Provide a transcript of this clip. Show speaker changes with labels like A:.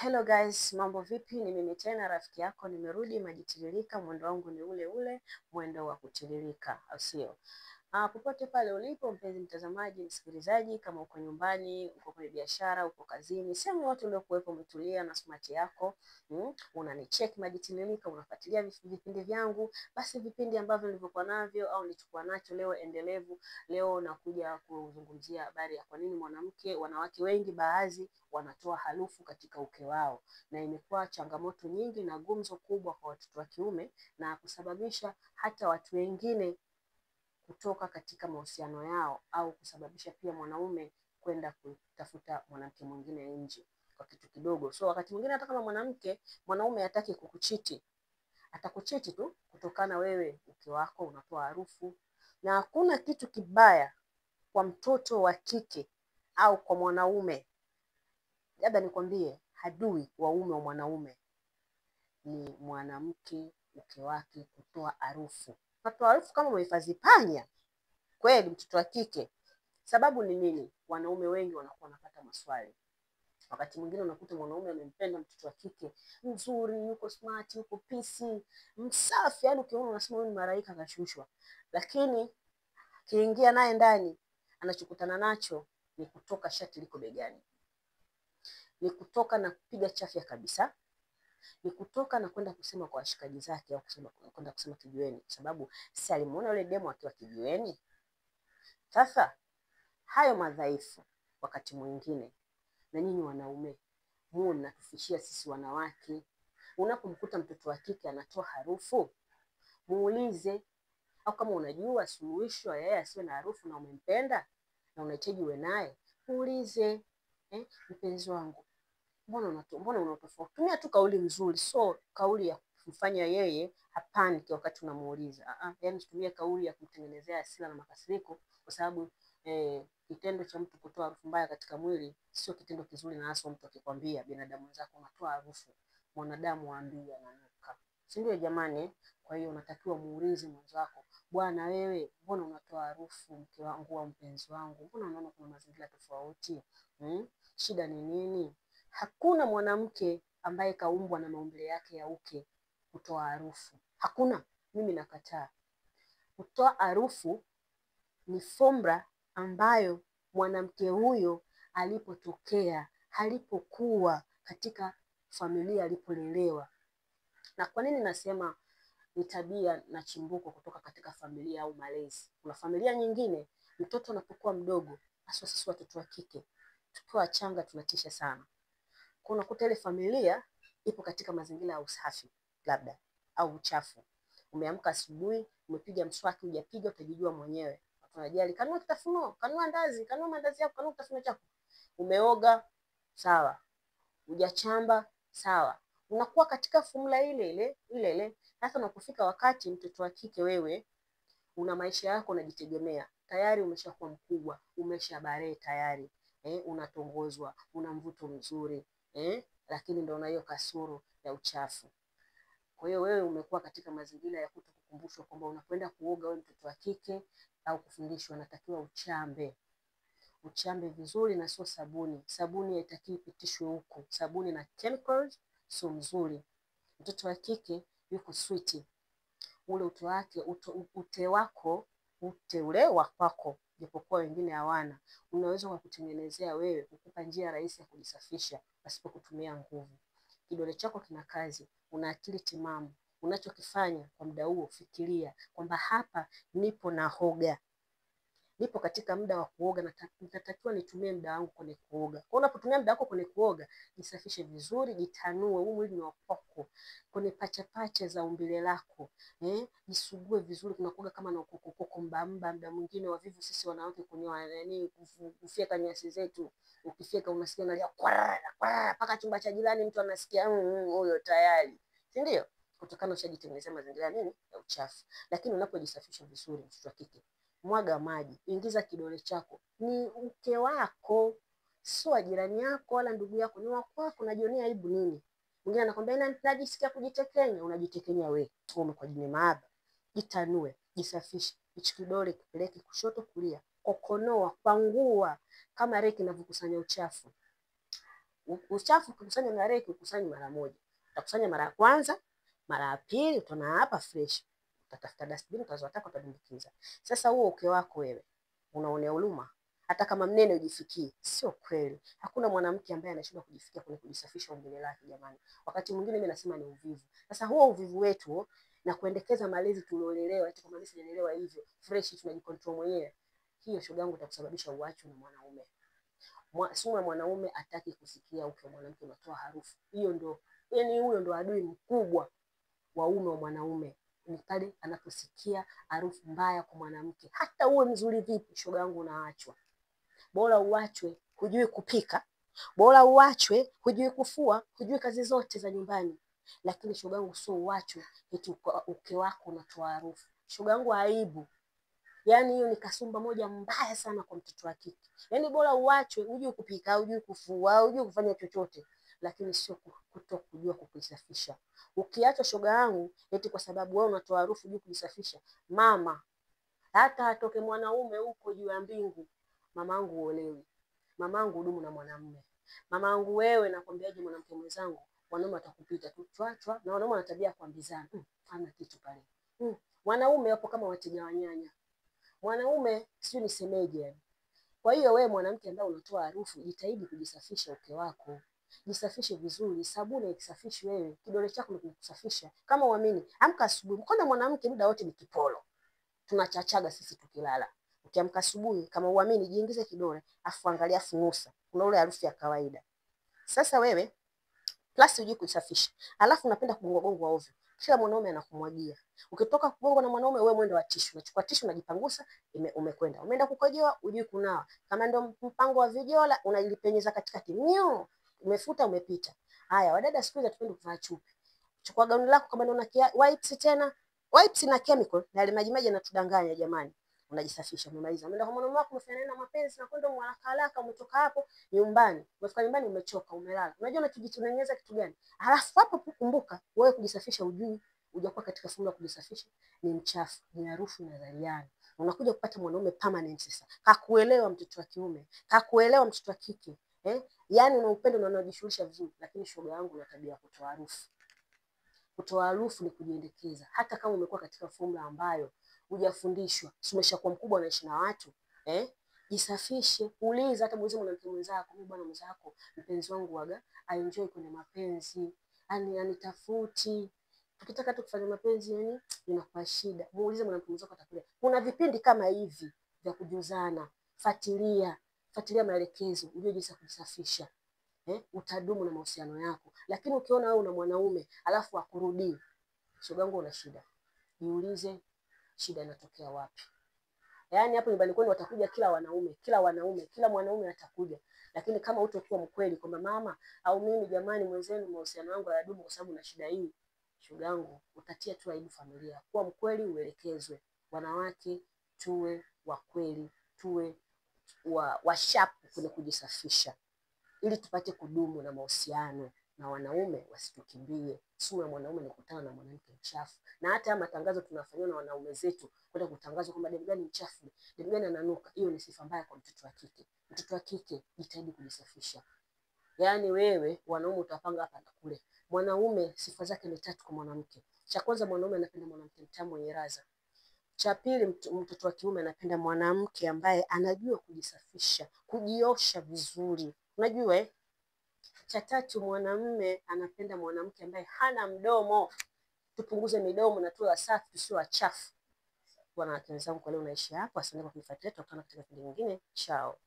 A: Hello guys, mambo vipi? Ni mimi tena rafiki yako, nimerudi Majitiririka. Mwendo wangu ni ule ule, mwendo wa kutiririka, au sio? Popote pale ulipo mpenzi mtazamaji, msikilizaji, kama uko nyumbani, uko kwenye biashara, uko kazini, sehemu yote uliokuwepo umetulia na smart yako, unanicheck Majitiririka, unafuatilia vipindi vyangu, basi vipindi ambavyo nilivyokuwa navyo au nilichokuwa nacho leo endelevu. Leo nakuja kuzungumzia habari ya kwa nini wanawake wengi baadhi wanatoa harufu katika uke wao, na imekuwa changamoto nyingi na gumzo kubwa kwa watoto wa kiume na kusababisha hata watu wengine kutoka katika mahusiano yao au kusababisha pia mwanaume kwenda kutafuta mwanamke mwingine nje kwa kitu kidogo. So wakati mwingine hata kama mwanaume hataki kukuchiti, atakuchiti tu kutokana wewe uke wako unatoa harufu. Na hakuna kitu kibaya kwa mtoto wa kike au kwa mwanaume. Labda nikwambie, adui wa uume wa mwanaume ni mwanamke uke wake kutoa harufu. Kutoa harufu kama umehifadhi panya. Kweli mtoto wa kike. Sababu ni nini? Wanaume wengi wanakuwa wanapata maswali. Wakati mwingine unakuta mwanaume amempenda mtoto wa kike, mzuri, yuko smart, yuko pisi, msafi, yaani ukiona unasema huyu ni malaika kashushwa. Lakini kiingia naye ndani, anachokutana nacho ni kutoka shati liko begani. Ni kutoka na kupiga chafya kabisa. Ni kutoka na kwenda kusema kwa washikaji zake au kwenda kusema kijiweni, kwa sababu si alimuona yule demo akiwa kijiweni. Sasa hayo madhaifu wakati mwingine na nyinyi wanaume mnatufishia sisi wanawake. Unapomkuta mtoto wa kike anatoa harufu, muulize. Au kama unajua suluhisho yeye asiwe na harufu na umempenda na unahitaji uwe naye, muulize, mpenzi wangu, mbona unatofauti? Tumia tu kauli nzuri, so kauli ya kumfanya yeye hapaniki wakati unamuuliza. Yaani tumia kauli ya kumtengenezea hasira na makasiriko, kwa sababu kitendo cha mtu kutoa harufu mbaya katika mwili sio kitendo kizuri, na hasa mtu akikwambia binadamu wenzako unatoa harufu, mwanadamu waambie ananuka. Si ndio jamani? Kwa hiyo unatakiwa muulize mwenzako, bwana wewe, mbona unatoa harufu mke wangu au mpenzi wangu? Mbona unaona kuna mazingira tofauti? Shida ni nini? Hakuna mwanamke ambaye kaumbwa na maumbile yake ya uke kutoa harufu. Hakuna, mimi nakataa. Kutoa harufu ni fomra ambayo mwanamke huyo alipotokea, alipokuwa katika familia alipolelewa. Na kwa nini nasema ni tabia na chimbuko kutoka katika familia au malezi? Kuna familia nyingine mtoto anapokuwa mdogo, hasa sisi watoto wa kike, tukiwa changa tunatisha sana. Kuna kuta ile familia ipo katika mazingira ya usafi labda au uchafu. Umeamka asubuhi, umepiga mswaki, hujapiga utajijua mwenyewe. Unajali, kanua kitafuno, kanua ndazi, kanua mandazi yako, kanua kitafuno chako. Umeoga, sawa. Hujachamba, sawa. Unakuwa katika formula ile ile. Sasa unapofika wakati mtoto wa kike wewe una maisha yako, unajitegemea. Tayari umeshakuwa mkubwa, umeshabare tayari. Unatongozwa, una mvuto mzuri. Lakini ndio una hiyo kasoro ya uchafu. Kwa hiyo wewe umekuwa katika mazingira ya kutokukumbushwa kwamba unapoenda kuoga wewe mtoto wa kike au kufundishwa natakiwa uchambe. Uchambe vizuri na sio sabuni. Sabuni haitakiwi ipitishwe huko. Sabuni na chemicals sio mzuri. Mtoto wa kike yuko sweet. Ule ute ule wa kwako, japokuwa wengine hawana, unaweza kukutengenezea wewe, kukupa njia rahisi ya kujisafisha pasipo kutumia nguvu. Kidole chako kina kazi, una akili timamu. Unachokifanya kwa muda huo, fikiria kwamba hapa nipo naoga. Nipo katika muda wa kuoga na natakiwa nitumie muda wangu kwenye kuoga. Kwa unapotumia muda wako kwenye kuoga, jisafishe vizuri, jitanue, huu mwili ni wa kwako. Kwenye pacha za umbile lako, jisugue vizuri. Kuna kuoga kama na ukoko mbamba, muda mwingine wavivu sisi wanawake kunyoa, kufyeka nyasi zetu. Ukifyeka unasikia unalia kwara paka chumba cha jirani mtu anasikia huyo tayari. Si ndio? Kutokana ushajitengenezea mazingira nini ya uchafu. Lakini unapojisafisha vizuri mtoto wa kike, mwaga maji, ingiza kidole chako. Ni uke wako, sio jirani yako wala ndugu yako, ni wako. Unajionea aibu nini? Mwingine anakwambia najisikia kujitekenya, unajitekenya wewe. Umekuwa jini maaba. Jitanue, jisafishe. Hicho kidole kipeleke kushoto kulia. Kokonoa, pangua kama reki inavyokusanya uchafu. Uchafu ukikusanya na reki ukusanye mara moja. Utakusanya mara ya kwanza, mara ya pili utaona hapa fresh. Utatafuta dustbin utazotaka utadumbukiza. Sasa huo uke wako wewe unaonea huruma? Hata kama mnene ujifikii, sio kweli. Hakuna mwanamke ambaye anashindwa kujifikia kwenye kujisafisha umbile lake jamani. Wakati mwingine mimi nasema ni uvivu. Sasa huo uvivu wetu na kuendekeza malezi tuliolelewa, eti kama mimi sijaelewa hivyo, fresh tunajicontrol mwenyewe. Hiyo shoga yangu itakusababisha uache na mwanaume. Sio mwanaume ataki kusikia uke mwanamke unatoa harufu. Hiyo ndio, yani huyo ndio adui mkubwa wa uume wa mwanaume. Ni pale anaposikia harufu mbaya kwa mwanamke. Hata uwe mzuri vipi, shoga yangu unaachwa. Bora uachwe hujui kupika, bora uachwe hujui kufua, hujui kazi zote za nyumbani. Lakini shoga yangu sio uachwe eti uke wako unatoa harufu. Shoga yangu aibu. Yaani hiyo ni kasumba moja mbaya sana kwa mtoto wa kike. Yaani bora uachwe hujui kupika, hujui kufua, hujui kufanya chochote, lakini sio kutokujua kujisafisha. Ukiacha shoga yangu eti kwa sababu wewe unatoa harufu hujui kujisafisha, mama hata atoke mwanaume huko juu ya mbingu, mamangu uolewi. Mamangu hudumu na mwanamume. Mamangu wewe nakwambiaje mwanamke mwenzangu, wanaume watakupita tu chwa na wanaume wana tabia kuambizana. Hana kitu pale. Wanaume wapo kama wateja wa nyanya. Mwanaume sio nisemeje. Kwa hiyo wewe mwanamke ambaye unatoa harufu, jitahidi kujisafisha uke wako. Jisafishe vizuri, sabuni ikisafishi wewe, kidole chako kinakusafisha. Kama uamini, amka asubuhi. Mbona mwanamke muda wote ni kipolo? Tunachachaga sisi tukilala. Ukiamka asubuhi kama uamini, jiingize kidole, afu angalia funusa. Kuna ule harufu ya kawaida. Sasa wewe plus hujui kujisafisha. Alafu unapenda kugonga ovyo. Kila mwanaume anakumwagia. Ukitoka kugonga na mwanaume wewe mwendo wa tishu. Unachukua tishu unajipangusa, umekwenda. Umeenda kukojoa, hujui kunawa. Kama ndio mpango wa vijola, unalipenyeza katikati. Umefuta umepita. Haya, wadada siku hizi tupende kuvaa chupi. Chukua gauni lako kama ndio una wipes tena. Wipes na chemical na ile maji yanatudanganya jamani. Unajisafisha umemaliza. Umeenda kwa mwanaume wako umefanya na mapenzi na kwenda haraka umetoka hapo nyumbani. Umefika nyumbani umechoka umelala. Unajua unakijitunengeza kitu gani? Halafu hapo kumbuka wewe kujisafisha hujui, hujakuwa katika fungu la kujisafisha, ni mchafu, ni harufu na dhaliana. Unakuja kupata mwanaume permanent sasa. Hakuelewa mtoto wa kiume, hakuelewa mtoto wa kike. Yaani una upendo na unajishughulisha vizuri, lakini shoga yangu una tabia kutoa harufu. Kutoa harufu ni kujiendekeza. Hata kama umekuwa katika formula ambayo hujafundishwa, umeshakuwa mkubwa unaishi na watu, jisafishe. Uliza hata mwanamke mwenzako, mimi bwana mwenzako, mpenzi wangu waga enjoy kwenye mapenzi, anitafuti. Tukitaka tu kufanya mapenzi yani inakuwa shida. Muulize mwanamke mwenzako atakuja. Kuna vipindi kama hivi vya kujuzana. Fuatilia maelekezo, ujue jinsi ya kujisafisha. Utadumu na mahusiano yako. Lakini ukiona wewe una mwanaume alafu akurudii, shoga yangu una shida. Niulize shida inatokea wapi? Yaani hapo nyumbani kwenu watakuja kila mwanaume atakuja. Lakini kama utakuwa mkweli kwamba mama au mimi jamani mwenzenu mahusiano yangu hayadumu kwa sababu na shida hii, shoga yangu utatia tu aibu familia. Kuwa mkweli uelekezwe. Wanawake tuwe wa kweli, tuwe wa sharp kwenye kujisafisha, ili tupate kudumu na mahusiano na wanaume wasitukimbie. Sio mwanaume anakutana na mwanamke mchafu. Na hata matangazo tunafanywa na wanaume zetu kwenda kutangazwa kwamba demu gani mchafu, demu gani ananuka. Hiyo ni sifa mbaya kwa mtoto wa kike. Mtoto wa kike jitahidi kujisafisha. Yaani wewe wanaume utapanga hapa na kule. Mwanaume sifa zake ni 3 kwa mwanamke. Cha kwanza mwanaume anapenda mwanamke mtamu mwenye raza. Cha pili mtoto wa kiume anapenda mwanamke ambaye anajua kujisafisha, kujiosha vizuri. Unajua Cha tatu mwanamume anapenda mwanamke ambaye hana mdomo. Tupunguze midomo na tuwe wasafi tusiwe wachafu. Bwana wenzangu, kwa leo naishi hapa. Asante kwa kunifuatilia. Tutaonana katika video nyingine. Chao.